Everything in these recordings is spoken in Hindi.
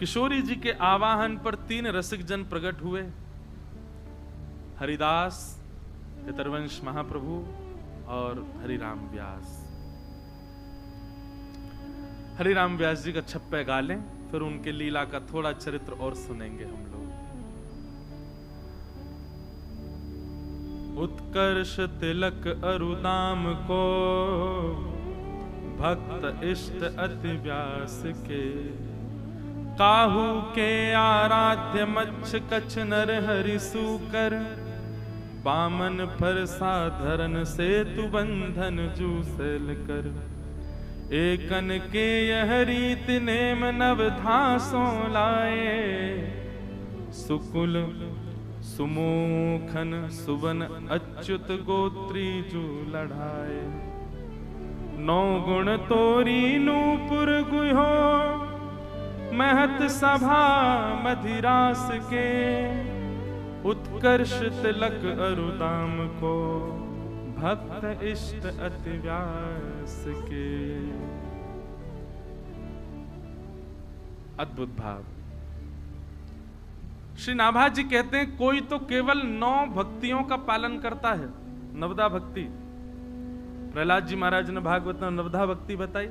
किशोरी जी के आवाहन पर 3 रसिक जन प्रकट हुए, हरिदास, हितरवंश महाप्रभु और हरिराम व्यास। हरिराम व्यास जी का छप्पे गा लें, फिर उनके लीला का थोड़ा चरित्र और सुनेंगे हम लोग। उत्कर्ष तिलक अरुदाम को भक्त इष्ट अति व्यास के, काहू के आराध्य मच्छ कछ नर हरि सूकर, बामन पर साधरन सेतु बंधन जूसेल कर, एकन के यह रीत नेम नवधासों लाए, सुकुल सुमुखन सुवन अच्युत गोत्री जू लढ़ाए, 9 गुण तोरी नूपुर गुहो, महत सभा मधिरास के, उत्कर्ष तिलक अरुदाम को भक्त इष्ट अति व्यास के। अद्भुत भाव। श्री नाभा जी कहते हैं कोई तो केवल 9 भक्तियों का पालन करता है, नवदा भक्ति। प्रहलाद जी महाराज ने भागवत में नवदा भक्ति बताई,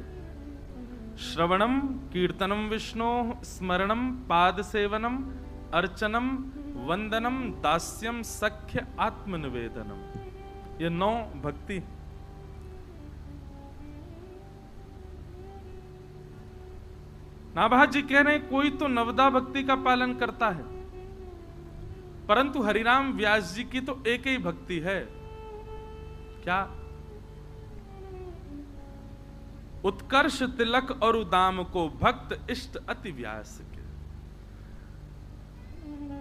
श्रवणम कीर्तनम विष्णु स्मरणम पाद सेवनम अर्चनम वंदनम दास्यम सख्य आत्मनिवेदनम, ये 9 भक्ति। नाभा जी कह रहे हैं कोई तो नवदा भक्ति का पालन करता है, परंतु हरिराम व्यास जी की तो एक ही भक्ति है, क्या? उत्कर्ष तिलक और उदाम को भक्त इष्ट अति व्यास के।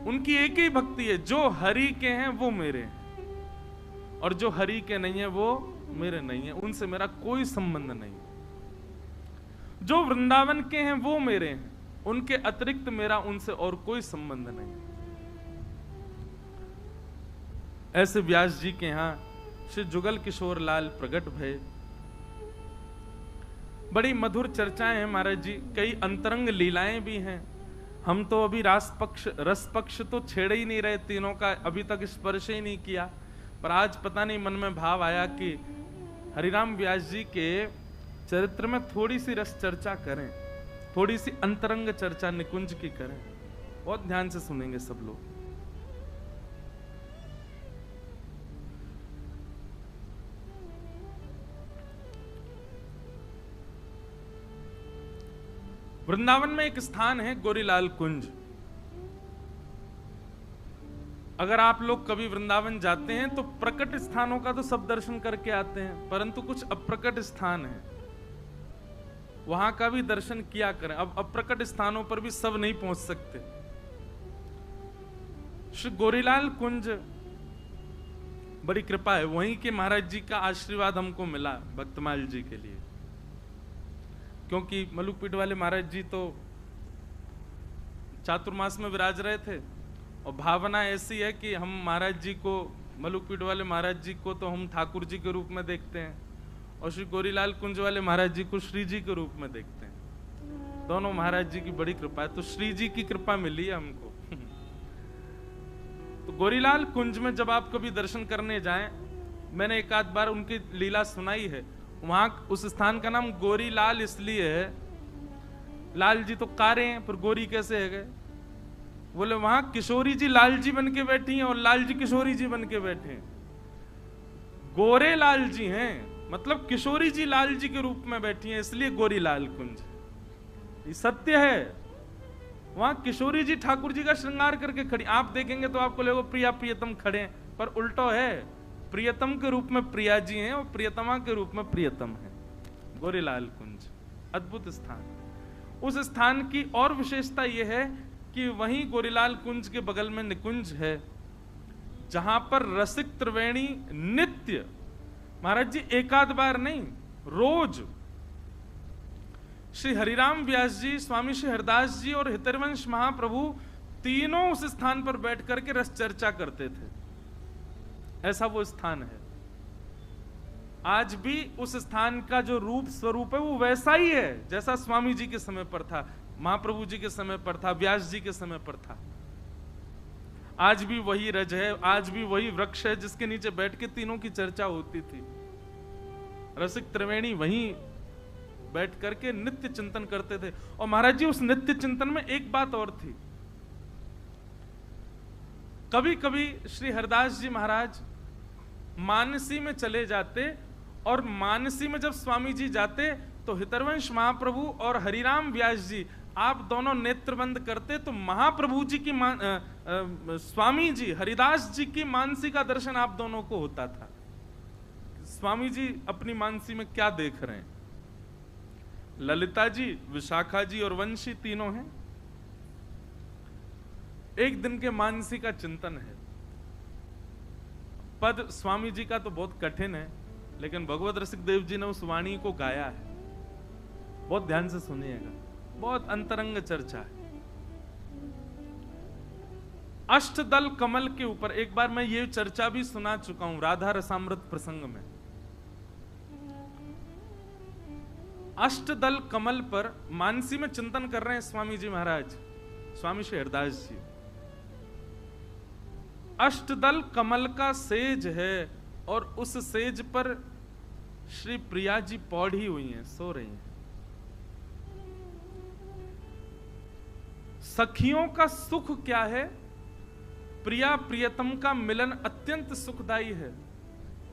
उनकी एक ही भक्ति है, जो हरि के हैं वो मेरे हैं, और जो हरि के नहीं है वो मेरे नहीं है, उनसे मेरा कोई संबंध नहीं। जो वृंदावन के हैं वो मेरे हैं, उनके अतिरिक्त मेरा उनसे और कोई संबंध नहीं। ऐसे व्यास जी के यहां श्री जुगल किशोर लाल प्रकट भय। बड़ी मधुर चर्चाएं हैं महाराज जी, कई अंतरंग लीलाएं भी हैं। हम तो अभी रस पक्ष तो छेड़े ही नहीं रहे, तीनों का अभी तक स्पर्श ही नहीं किया, पर आज पता नहीं मन में भाव आया कि हरिराम व्यास जी के चरित्र में थोड़ी सी रस चर्चा करें, थोड़ी सी अंतरंग चर्चा निकुंज की करें। बहुत ध्यान से सुनेंगे सब लोग। वृंदावन में एक स्थान है गोरीलाल कुंज। अगर आप लोग कभी वृंदावन जाते हैं तो प्रकट स्थानों का तो सब दर्शन करके आते हैं, परंतु कुछ अप्रकट स्थान है, वहां का भी दर्शन किया करें। अब अप्रकट स्थानों पर भी सब नहीं पहुंच सकते। श्री गोरीलाल कुंज बड़ी कृपा है, वहीं के महाराज जी का आशीर्वाद हमको मिला भक्तमाल जी के लिए, क्योंकि मलुकपीठ वाले महाराज जी तो चातुर्मास में विराज रहे थे, और भावना ऐसी है कि हम महाराज जी को, मलुकपीठ वाले महाराज जी को तो हम ठाकुर जी के रूप में देखते हैं, और श्री गोरीलाल कुंज वाले महाराज जी को श्री जी के रूप में देखते हैं। दोनों महाराज जी की बड़ी कृपा है, तो श्री जी की कृपा मिली है हमको। तो गोरीलाल कुंज में जब आप कभी दर्शन करने जाएं, मैंने एक आध बार उनकी लीला सुनाई है। वहां उस स्थान का नाम गोरीलाल इसलिए है, लाल जी तो कारे हैं, पर गोरी कैसे है गए? बोले वहां किशोरी जी लाल जी बन के बैठी हैं और लाल जी किशोरी जी बन के बैठे हैं। गोरे लाल जी हैं, मतलब किशोरी जी लाल जी के रूप में बैठी हैं, इसलिए गोरीलाल कुंज। ये सत्य है। वहां किशोरी जी ठाकुर जी का श्रृंगार करके खड़ी, आप देखेंगे तो आपको लगेगा प्रिया प्रियतम खड़े हैं, पर उल्टो है, प्रियतम के रूप में प्रिया जी हैं और प्रियतमा के रूप में प्रियतम है। गोरीलाल कुंज अद्भुत स्थान। उस स्थान की और विशेषता यह है कि वहीं गोरीलाल कुंज के बगल में निकुंज है, जहां पर रसिक त्रिवेणी नित्य, महाराज जी एक आध बार नहीं, रोज श्री हरिराम व्यास जी, स्वामी श्री हरदास जी और हितरवंश महाप्रभु तीनों उस स्थान पर बैठ करके रस चर्चा करते थे। ऐसा वो स्थान है। आज भी उस स्थान का जो रूप स्वरूप है वो वैसा ही है जैसा स्वामी जी के समय पर था। महाप्रभु जी के समय पर था, व्यास जी के समय पर था। आज भी वही रज है, आज भी वही वृक्ष है जिसके नीचे बैठ के तीनों की चर्चा होती थी। रसिक त्रिवेणी वहीं बैठ करके नित्य चिंतन करते थे। और महाराज जी उस नित्य चिंतन में एक बात और थी। कभी कभी श्री हरदास जी महाराज मानसी में चले जाते, और मानसी में जब स्वामी जी जाते तो हितरवंश महाप्रभु और हरिराम व्यास जी आप दोनों नेत्र बंद करते, तो महाप्रभु जी की स्वामी जी हरिदास जी की मानसी का दर्शन आप दोनों को होता था। स्वामी जी अपनी मानसी में क्या देख रहे हैं। ललिता जी, विशाखा जी और वंशी तीनों हैं। एक दिन के मानसी का चिंतन है। पद स्वामी जी का तो बहुत कठिन है, लेकिन भगवत रसिक देव जी ने उस वाणी को गाया है। बहुत ध्यान से सुनिएगा, बहुत अंतरंग चर्चा है। अष्टदल कमल के ऊपर एक बार मैं ये चर्चा भी सुना चुका हूं राधा रसामृत प्रसंग में। अष्टदल कमल पर मानसी में चिंतन कर रहे हैं स्वामी जी महाराज, स्वामी श्री हरदास जी। अष्टदल कमल का सेज है, और उस सेज पर श्री प्रिया जी पौड़ी हुई हैं, सो रही हैं। सखियों का सुख क्या है? प्रिया प्रियतम का मिलन अत्यंत सुखदायी है।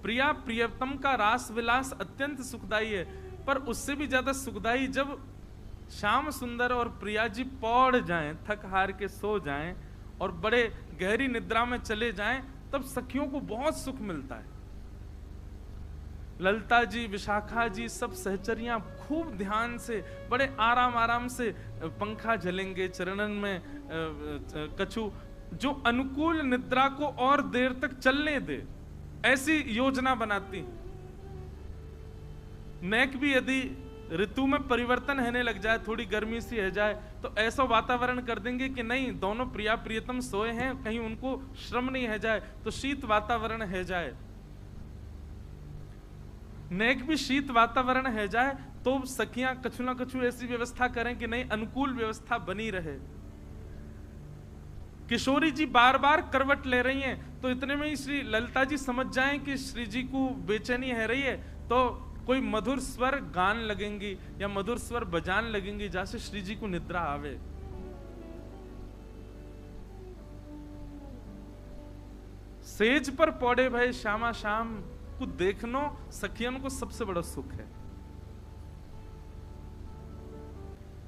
प्रिया प्रियतम का रास विलास अत्यंत सुखदायी है, पर उससे भी ज्यादा सुखदायी जब श्याम सुंदर और प्रिया जी पौड़ जाएं, थक हार के सो जाएं और बड़े गहरी निद्रा में चले जाएं, तब सखियों को बहुत सुख मिलता है। ललिता जी, विशाखा जी सब सहचरियां खूब ध्यान से, बड़े आराम आराम से पंखा झलेंगे, चरणन में कछु, जो अनुकूल निद्रा को और देर तक चलने दे, ऐसी योजना बनाती। नेक भी यदि ऋतु में परिवर्तन होने लग जाए, थोड़ी गर्मी सी है जाए, तो ऐसा वातावरण कर देंगे कि नहीं, दोनों प्रिया प्रियतम सोए हैं, कहीं उनको श्रम नहीं है जाए, तो शीत वातावरण है जाए। नेक भी शीत वातावरण है जाए, तो सखियां कछु ना कछु ऐसी व्यवस्था करें कि नहीं, अनुकूल व्यवस्था बनी रहे। किशोरी जी बार बार करवट ले रही हैं, तो इतने में ही श्री ललिता जी समझ जाएं कि श्री जी को बेचैनी है रही है, तो कोई मधुर स्वर गान लगेंगी या मधुर स्वर बजान लगेंगी, जैसे श्री जी को निद्रा आवे। सेज पर पौड़े भय श्यामा श्याम को देखनो सखियन को सबसे बड़ा सुख है।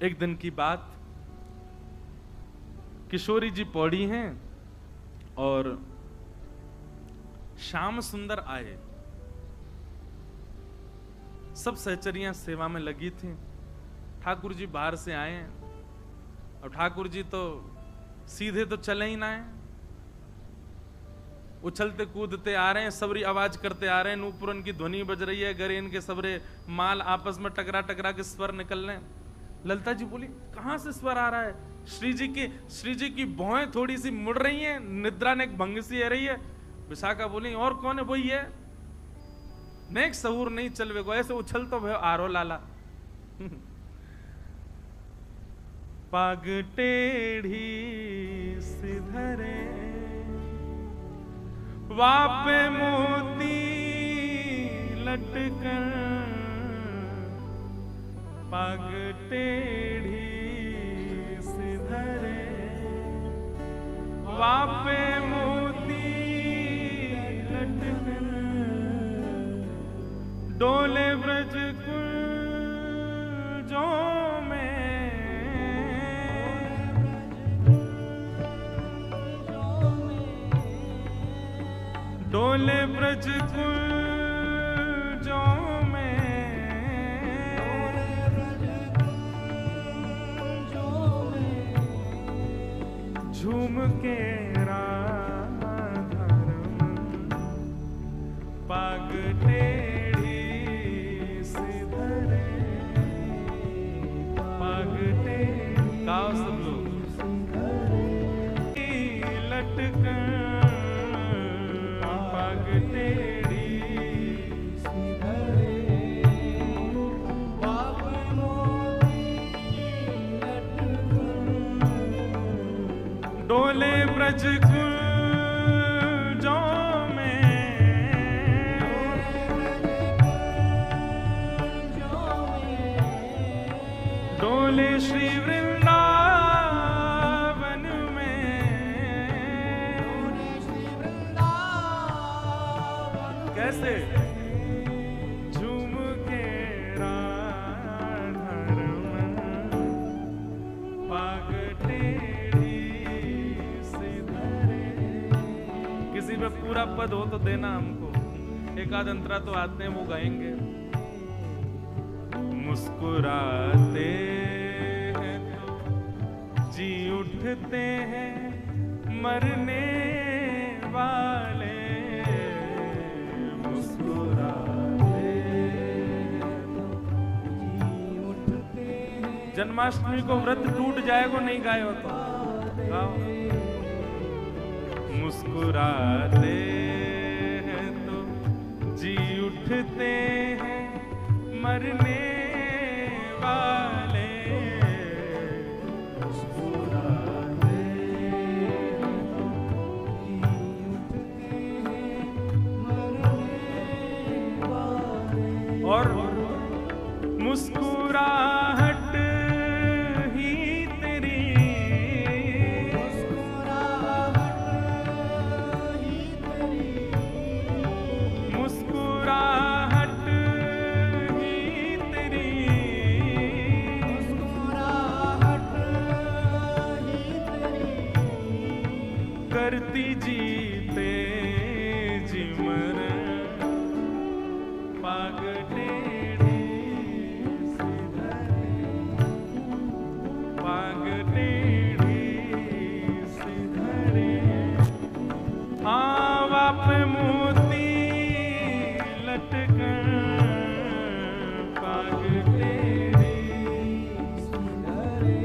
एक दिन की बात, किशोरी जी पौड़ी हैं और श्याम सुंदर आए। सब सहचरियां सेवा में लगी थी। ठाकुर जी बाहर से आए हैं, और ठाकुर जी तो सीधे तो चले ही ना है, उछलते कूदते आ रहे हैं, सबरी आवाज करते आ रहे हैं, नूपुरन की ध्वनि बज रही है, गरेन के सबरे माल आपस में टकरा टकरा के स्वर निकल रहे हैं। ललिता जी बोली, कहां से स्वर आ रहा है? श्री जी की भौएं थोड़ी सी मुड़ रही हैं, निद्रा ने एक भंग सी है रही है। विशाखा बोली, और कौन है? वही है, नेक सहूर नहीं चलवे को, ऐसे उछल तो भयो आरो लाला। पाग टेढ़ी सिधरे वापे मोती लटकर, पाग टेढ़ी सिधरे वापे मोती लटकर, डोले ब्रज कुंजों में, डोले ब्रज कुंजों में, झूम के राधा पाग टेढ़ी सिधरे, पाग टेढ़ी, गाओ सब लोग, लटकर पाग टेढ़ी सिधरे, पाग मोती लटकर, डोले ब्रज कुंजों में, डोले श्री वृंदावन में, कैसे झूम के राधा रमन पाग टेढ़ी सिधरे। किसी पे पूरा पद हो तो देना हमको, एक आध अंतरा तो आते हैं वो गाएंगे। मुस्कुराते हैं तो जी उठते हैं मरने वाले, मुस्कुराते जी उठते हैं। जन्माष्टमी को व्रत टूट जाएगा नहीं गाए हो तो गाओ। मुस्कुराते हैं तो जी उठते हैं मरने वाले, मुस्कुराते हैं तो जी उठते हैं मरने वाले। और मुस्कुराहट ही तेरी, मुस्कुराहट ही तेरी, मुस्कुराहट ही तेरी, मुस्कुराहट ही तेरी, करती जीते जी मरण पाग टेढ़ी सिधरे, पाग टेढ़ी सिधरे। आवा पे मोती लटकन पाग टेढ़ी सिधरे,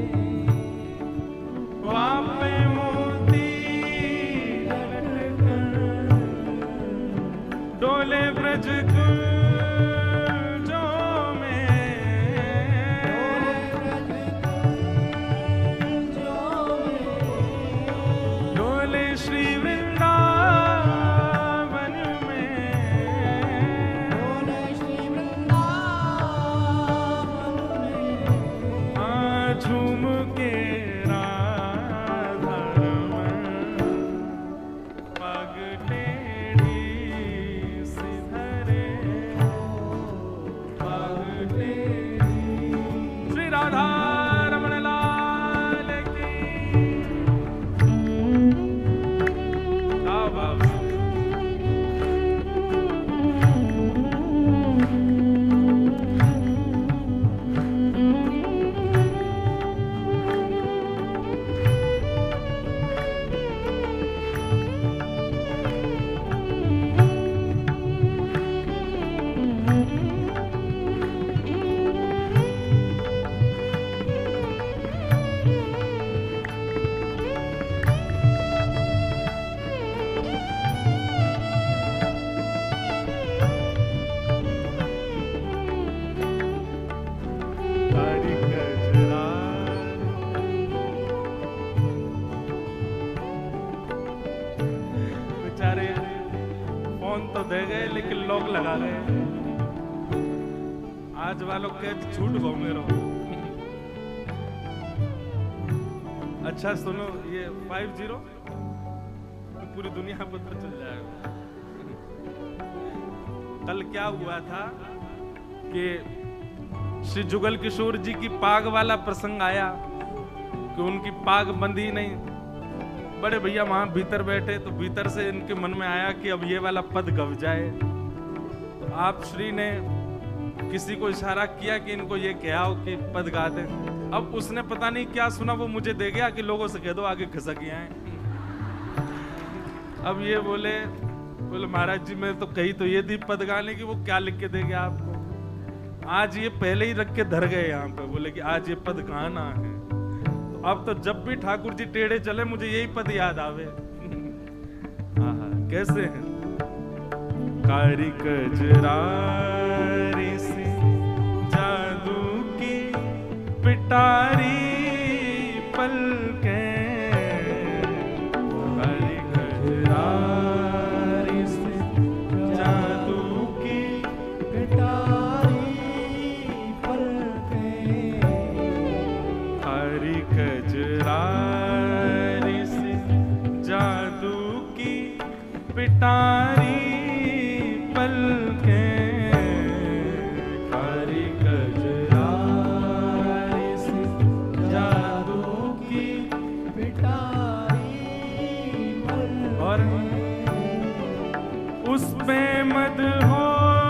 वहाँ पे मोती लटकन डोले ब्रज कुंजों में, डोले श्री वृंदावन में, झूम के राधा रमन पग टेढ़ी सिधरे, पग टेढ़ी। श्री राधा रमन लाल की। गाओ भाव से। बेचारे फोन तो दे गए लेकिन लॉक लगा गए। आज वालों के झूठ घूमे रहो। अच्छा सुनो, ये 50 पूरी दुनिया पर पता चल जाएगा। कल क्या हुआ था कि श्री जुगल किशोर जी की पाग वाला प्रसंग आया कि उनकी पाग बंधी नहीं। बड़े भैया वहां भीतर बैठे तो भीतर से इनके मन में आया कि अब ये वाला पद गव जाए। तो आप श्री ने किसी को इशारा किया कि इनको ये कहा हो कि पद गा दे। अब उसने पता नहीं क्या सुना, वो मुझे दे गया कि लोगों से कह दो आगे खिसक गया है। अब ये बोले महाराज जी मैं तो कही तो ये थी पद गाने की, वो क्या लिख के देगा आपको। आज ये पहले ही रख के धर गए यहाँ पे, बोले कि आज ये पद गाना है। अब तो जब भी ठाकुर जी टेढ़े चले मुझे यही पद याद आवे। कैसे हैं? कारी कजरारी सी जादू की पिटारी पलकें, पिटारी पलके कारी कजरारी सी जादू की पिटारी पलके और उस पे मदहोशी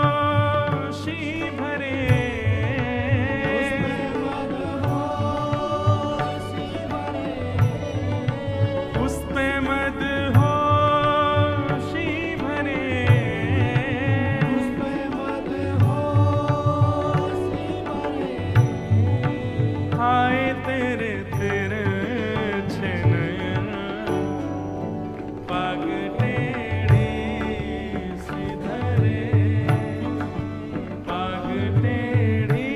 भरे उस पे मदहोशी भरे हाय तेरे तेरे नयन पग टेढ़ी सी धरे पग टेढ़ी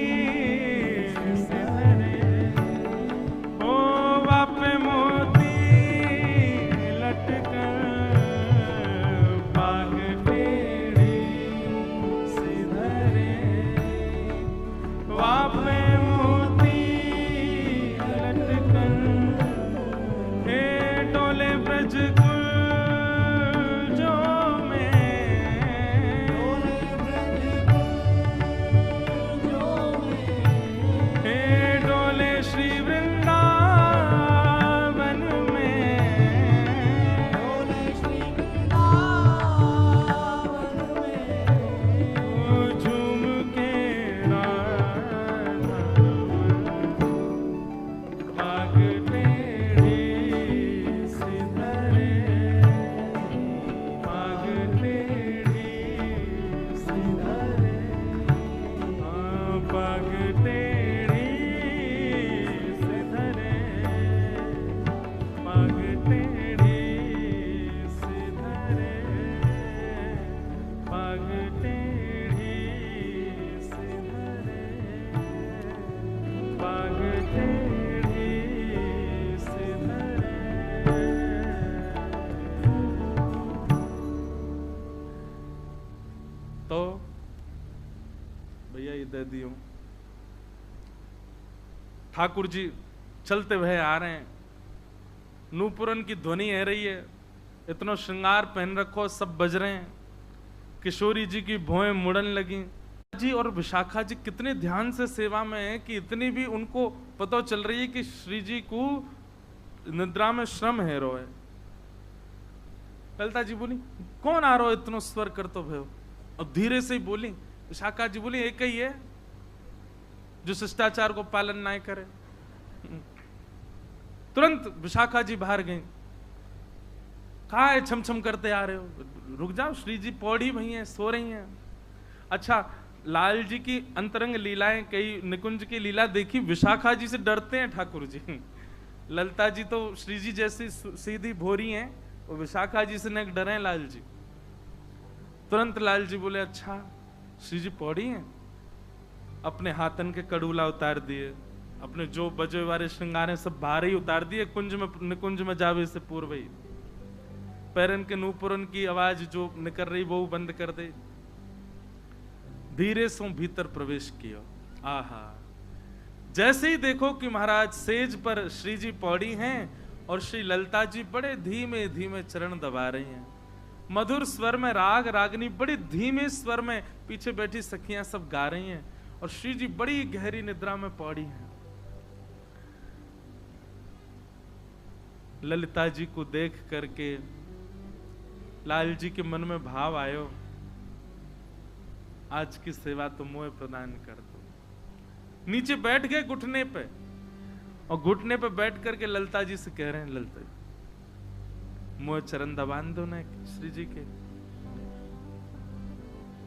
सी धरे ओ बापे मोती लटकर पग टेढ़ी सी धरे बापे मोती लटकर हे डोले ब्रज कुंजो में हे डोले श्री वृंदावन में झूम के राधा पग टेढ़ी सी धरे पग टेढ़ी सी धरे पग टेढ़ी सी धरे पग टेढ़ी सी धरे पग टेढ़ी सी धरे पग टेढ़ी सी धरे। तो भैया ये दे दियो। ठाकुर जी चलते हुए आ रहे हैं, नूपुरन की ध्वनि है रही है, इतना श्रृंगार पहन रखो, सब बज रहे हैं, किशोरी जी की भौएं मुड़न लगी जी। और विशाखा जी कितने ध्यान से सेवा में है कि इतनी भी उनको पता चल रही है कि श्री जी को निद्रा में श्रम है रोए। ललिता जी बोली कौन आ रहा हो इतना स्वर कर तो भयो, और धीरे से ही बोली। विशाखा जी बोली एक ही है जो शिष्टाचार को पालन ना करे। तुरंत विशाखा जी बाहर गई, कहा है छम छम करते आ रहे हो, रुक जाओ, श्री जी पौड़ी भई हैं, सो रही हैं। अच्छा, लाल जी की अंतरंग लीलाएं, कई निकुंज की लीला देखी, विशाखा जी से डरते हैं ठाकुर जी। ललिता जी तो श्री जी जैसी सीधी भोरी हैं, वो विशाखा जी से न डरे हैं लाल जी। तुरंत लाल जी बोले अच्छा श्री जी पौड़ी हैं। अपने हाथन के कड़ूला उतार दिए, अपने जो बजे वाले श्रृंगार हैं सब बाहर ही उतार दिए, कुंज में निकुंज में जावे से पूर्व ही। पैरन के नूपुरन की आवाज जो निकल रही वो बंद कर दे, धीरे से भीतर प्रवेश किया। आहा, जैसे ही देखो कि महाराज सेज पर श्री जी पौड़ी हैं और श्री ललिता जी बड़े धीमे धीमे चरण दबा रही हैं, मधुर स्वर में राग रागनी बड़ी धीमे स्वर में पीछे बैठी सखियां सब गा रही हैं, और श्री जी बड़ी गहरी निद्रा में पौड़ी हैं। ललिता जी को देख करके लाल जी के मन में भाव आयो, आज की सेवा तो मुझे प्रदान कर दो। नीचे बैठ गए घुटने पे, और घुटने पे बैठ करके ललिता जी से कह रहे हैं, ललिता जी मुझे चरण दबान दो ना श्री जी के।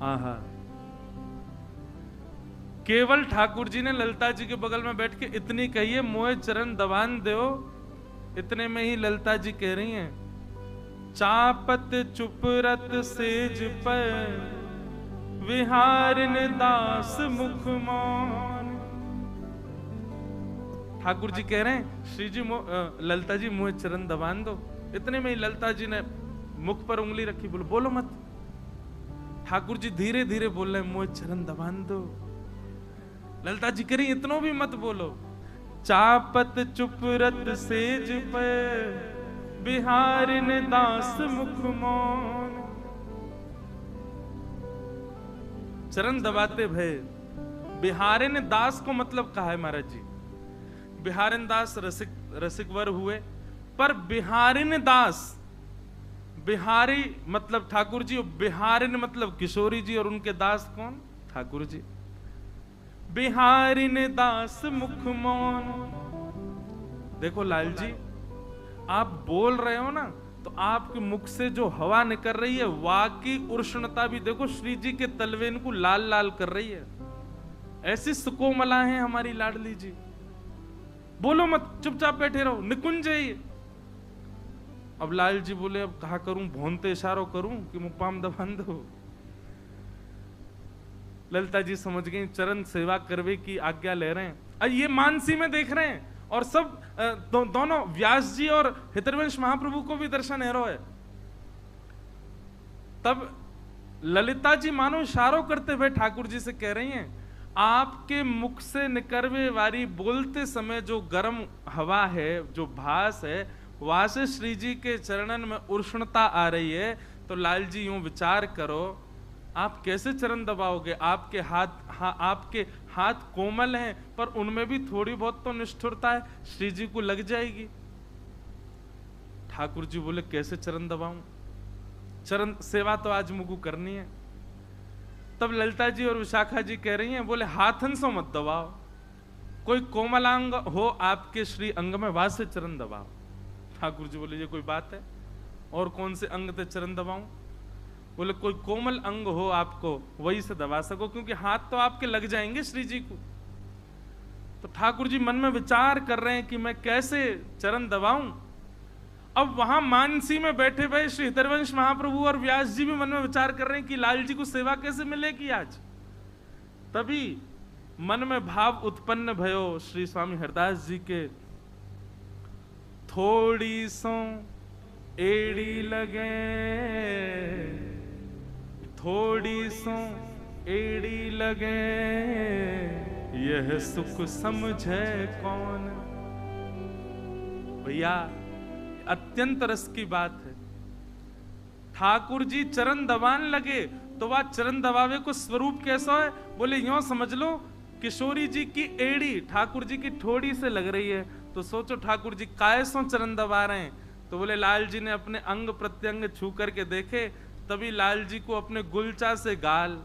आहा, केवल ठाकुर जी ने ललिता जी के बगल में बैठ के इतनी कही है, मुझे चरण दबान दो। इतने में ही ललिता जी कह रही हैं, चापत चुपरत सेज पर विहारन दास मुख मौन। ठाकुर जी कह रहे हैं श्री जी ललिता जी मुझे चरण दबान दो। इतने में ही ललिता जी ने मुख पर उंगली रखी, बोलो बोलो मत। ठाकुर जी धीरे धीरे बोल रहे हैं, मुझे चरण दबान दो। ललिता जी कह रही इतनो भी मत बोलो। चापत चुपरत सेज पर बिहारिन दास मुख मौन। चरण दबाते भय। बिहारिन दास को मतलब कहा है महाराज जी, बिहारिन दास रसिक वर हुए, पर बिहारिन दास, बिहारी मतलब ठाकुर जी, और बिहारिन मतलब किशोरी जी, और उनके दास कौन? ठाकुर जी। बिहारिन दास मुख मौन। देखो लाल जी, आप बोल रहे हो ना, तो आपके मुख से जो हवा निकल रही है, वाकी उष्णता भी देखो श्री जी के तलवेन को लाल लाल कर रही है। ऐसी सुकोमला है हमारी लाडली जी। बोलो मत, चुपचाप बैठे रहो, निकुंज है ये। अब लाल जी बोले, अब कहा करूं, भोंते इशारों करूं कि मुपाम दबान दो? ललिता जी समझ गई, चरण सेवा करवे की आज्ञा ले रहे हैं। ये मानसी में देख रहे हैं, और सब दोनों व्यास जी और हितरवंश महाप्रभु को भी दर्शन है है। तब ललिता जी मानो इशारों करते हुए ठाकुर जी से कह रही हैं, आपके मुख से निकलवे वाली बोलते समय जो गर्म हवा है, जो भास है, वहां से श्री जी के चरणन में उष्णता आ रही है। तो लाल जी यूं विचार करो, आप कैसे चरण दबाओगे? आपके हाथ कोमल हैं, पर उनमें भी थोड़ी बहुत तो निष्ठुरता है, श्री जी को लग जाएगी। ठाकुर जी बोले, कैसे चरण दबाऊं? चरण सेवा तो आज मुझको करनी है। तब ललिता जी और विशाखा जी कह रही हैं, बोले हाथन से मत दबाओ, कोई कोमलांग हो आपके श्री अंग में, वहां से चरण दबाओ। ठाकुर जी बोले, ये कोई बात है? और कौन से अंग से चरण दबाऊं? बोले कोई कोमल अंग हो आपको, वही से दबा सको, क्योंकि हाथ तो आपके लग जाएंगे श्री जी को। तो ठाकुर जी मन में विचार कर रहे हैं कि मैं कैसे चरण दबाऊं। अब वहां मानसी में बैठे हुए श्री हितरवंश महाप्रभु और व्यास जी भी मन में विचार कर रहे हैं कि लाल जी को सेवा कैसे मिलेगी आज। तभी मन में भाव उत्पन्न भयो श्री स्वामी हरदास जी के, थोड़ी सो एड़ी लगे, थोड़ी सो एड़ी लगे, यह सुख समझे कौन। भैया अत्यंत रस की बात है। ठाकुर जी चरण दबान लगे, तो वह चरण दबावे को स्वरूप कैसा है? बोले यूं समझ लो, किशोरी जी की एड़ी ठाकुर जी की ठोड़ी से लग रही है। तो सोचो ठाकुर जी कैसों चरण दबा रहे हैं। तो बोले लाल जी ने अपने अंग प्रत्यंग छू करके देखे, तभी लाल जी को अपने गुलचा से गाल,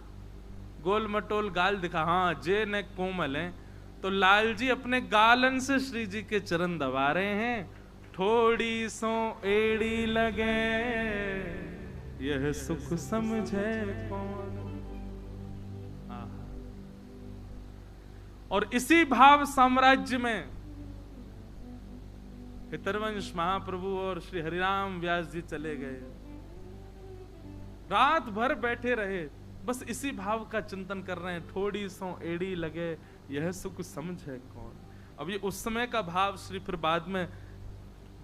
गोल मटोल गाल दिखा, हाँ जे ने कोमल है। तो लाल जी अपने गालन से श्री जी के चरण दबा रहे हैं। थोड़ी सो एड़ी लगे, यह सुख समझे कौन। और इसी भाव साम्राज्य में हितरवंश महाप्रभु और श्री हरिराम व्यास जी चले गए। रात भर बैठे रहे, बस इसी भाव का चिंतन कर रहे हैं। थोड़ी सो एड़ी लगे, यह सुख समझे कौन। अब ये उस समय का भाव श्री फिर बाद में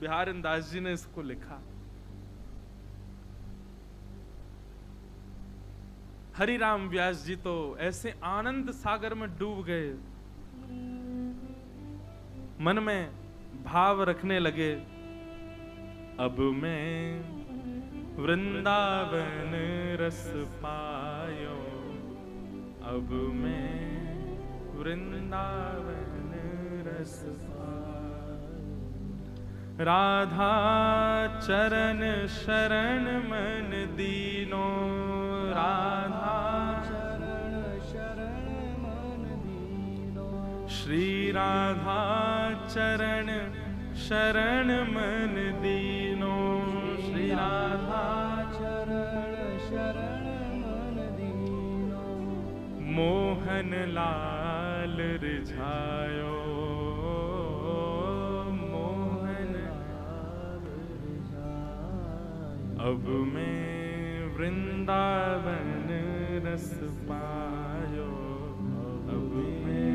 बिहारिन दास जी ने इसको लिखा। हरिराम व्यास जी तो ऐसे आनंद सागर में डूब गए, मन में भाव रखने लगे, अब मैं वृंदावन रस पायो, अब मैं वृंदावन रस पायो। राधा चरण शरण मन दीनो, राधा चरण शरण मन दीनो, श्री राधा चरण शरण मन दीनो, श्री राधा चरण शरण मन दीनो। मोहन लाल रिझायो, मोहन लाल रिझायो, अब मैं वृंदावन रस पायो, अब मैं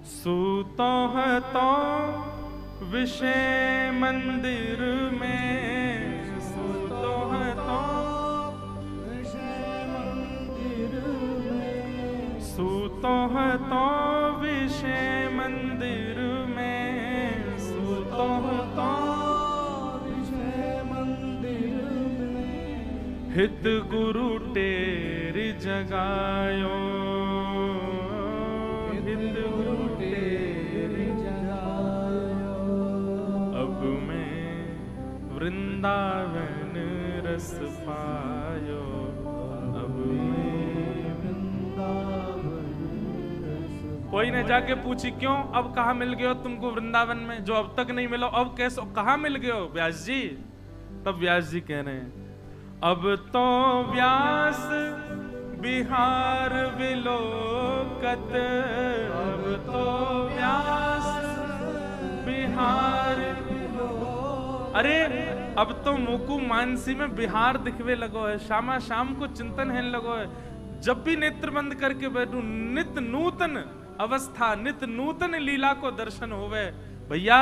सूतो है तो विषय मंदिर में, सूतो है तो विषय मंदिर में, सूतो है तो विषय मंदिर में, सूतो है तो विषय मंदिर में। हित गुरु टेरि जगायो, हित गुरु टेरि जगायो। अब मैं वृंदावन रस पायो, अब मैं वृंदावन रस। कोई ने जाके पूछी क्यों, अब कहाँ मिल गए हो तुमको वृंदावन में, जो अब तक नहीं मिला, अब कैसे कहाँ मिल गए हो व्यास जी? तब व्यास जी कह रहे हैं, अब तो व्यास बिहार विलोकत, अब तो व्यास बिहार। अरे अब तो मुकु मानसी में बिहार दिखवे लगो है, शामा शाम को चिंतन है लगो है। जब भी नेत्र बंद करके बैठू नित नूतन अवस्था, नित नूतन लीला को दर्शन होवे। भैया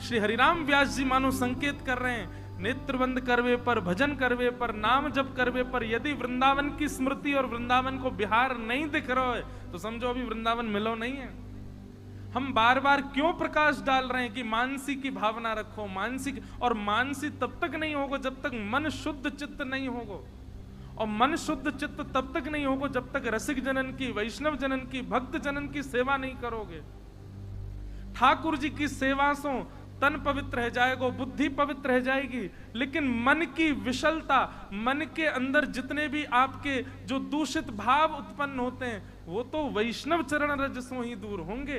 श्री हरिराम व्यास जी मानो संकेत कर रहे हैं, नेत्र बंद करवे पर, भजन करवे पर, नाम जप करवे पर यदि वृंदावन की स्मृति और वृंदावन को बिहार नहीं दिख रहा है तो समझो अभी वृंदावन मिलो नहीं है। हम बार बार क्यों प्रकाश डाल रहे हैं कि मानसी की भावना रखो, मानसी, और मानसी तब तक नहीं होगा जब तक मन शुद्ध चित्त नहीं होगा, और मन शुद्ध चित्त तब तक नहीं होगा जब तक रसिक जनन की, वैष्णव जनन की, भक्त जनन की सेवा नहीं करोगे। ठाकुर जी की सेवा से तन पवित्र रह जाएगा, बुद्धि पवित्र रह जाएगी, लेकिन मन की विशलता, मन के अंदर जितने भी आपके जो दूषित भाव उत्पन्न होते हैं वो तो वैष्णव चरण रज से ही दूर होंगे।